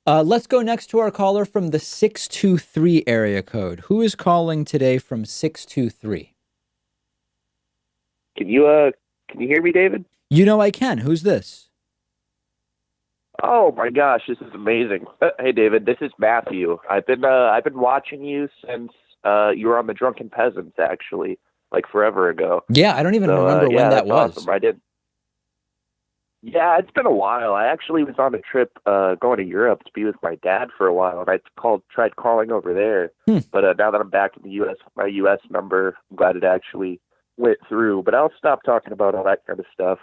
Let's go next to our caller from the 623 area code. Who is calling today from 623? Can you hear me, David? You know I can. Who's this? Oh my gosh, this is amazing. Hey David, this is Matthew. I've been watching you since you were on the Drunken Peasants actually, like forever ago. Yeah, I don't even So remember when yeah, that that's was. awesome. I did. Yeah, it's been a while. I actually was on a trip going to Europe to be with my dad for a while, and tried calling over there. Hmm. But now that I'm back in the U.S. with my U.S. number, I'm glad it actually went through. But I'll stop talking about all that kind of stuff.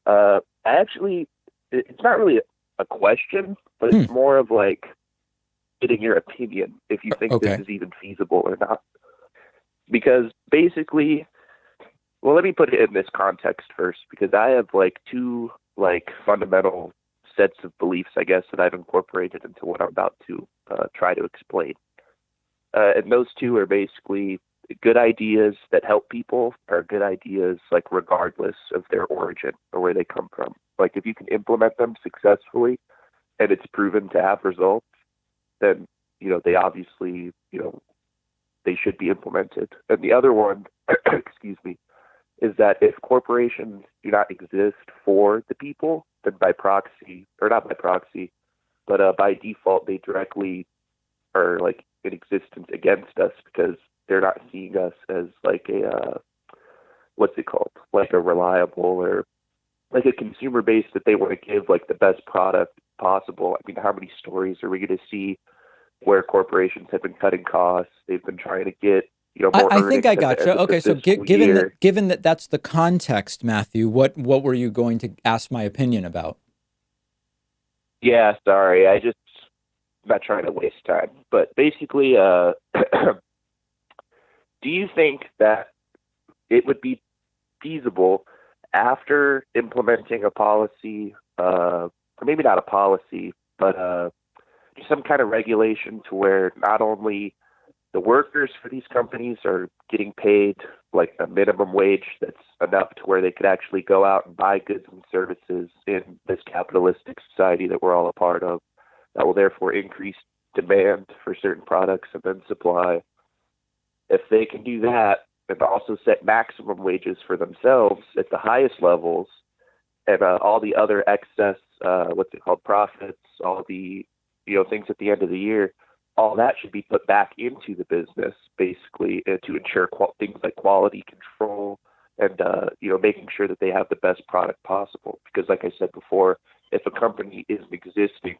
I actually, it's not really a question, but Hmm. it's more of like getting your opinion if you think this Okay. is even feasible or not. Because basically, well, let me put it in this context first, because I have like two like fundamental sets of beliefs, I guess, that I've incorporated into what I'm about to try to explain. And those two are basically good ideas that help people are good ideas, like regardless of their origin or where they come from. Like if you can implement them successfully and it's proven to have results, then they obviously they should be implemented. And the other one, excuse me, is that if corporations do not exist for the people, then by proxy, or not by proxy, but by default, they directly are like in existence against us because they're not seeing us as like a what's it called, like a reliable or like a consumer base that they want to give like the best product possible. I mean, how many stories are we going to see where corporations have been cutting costs? They've been trying to get more I think earnings I at the end gotcha. of the Okay, so fiscal given that year. that's the context, Matthew, what were you going to ask my opinion about? Yeah, sorry, I'm not trying to waste time, but basically, do you think that it would be feasible after implementing a policy, or maybe not a policy, but some kind of regulation to where not only the workers for these companies are getting paid like a minimum wage that's enough to where they could actually go out and buy goods and services in this capitalistic society that we're all a part of, that will therefore increase demand for certain products and then supply. If they can do that and also set maximum wages for themselves at the highest levels, and all the other excess, what's it called, profits, all the things at the end of the year, all that should be put back into the business basically to ensure things like quality control and making sure that they have the best product possible. Because like I said before, if a company isn't existing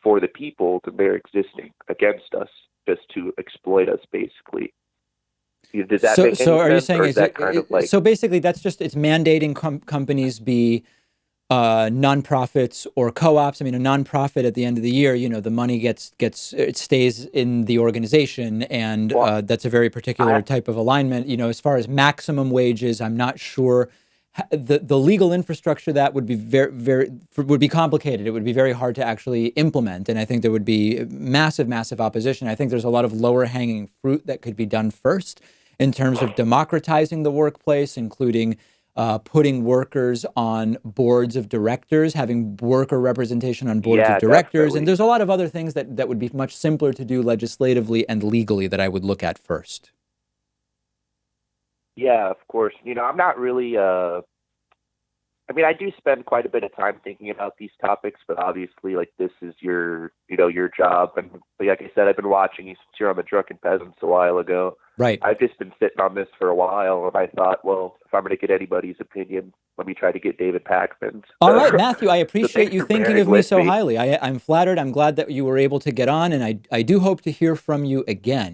for the people, then they're existing against us just to exploit us basically. Does that So make any are you sense, saying or is that kind of like? so basically that's just it's mandating companies be nonprofits or co-ops. I mean, a nonprofit at the end of the year, the money gets it stays in the organization, and Well, that's a very I particular type of alignment. As far as maximum wages, I'm not sure. The legal infrastructure that would be would be complicated. It would be very hard to actually implement, and I think there would be massive opposition. I think there's a lot of lower hanging fruit that could be done first in terms of democratizing the workplace, including putting workers on boards of directors, having worker representation on boards of Yeah, directors. And definitely. there's a lot of other things that would be much simpler to do legislatively and legally that I would look at first. Yeah, of course. I'm not really I mean, I do spend quite a bit of time thinking about these topics, but obviously, like, this is your job. And like I said, I've been watching you since you're on the Drunken Peasants a while ago. Right. I've just been sitting on this for a while, and I thought, well, if I'm going to get anybody's opinion, let me try to get David Pakman's. All right, Matthew, I So appreciate thanks you for thinking bearing of me with so me. highly. I'm flattered. I'm glad that you were able to get on, and I do hope to hear from you again.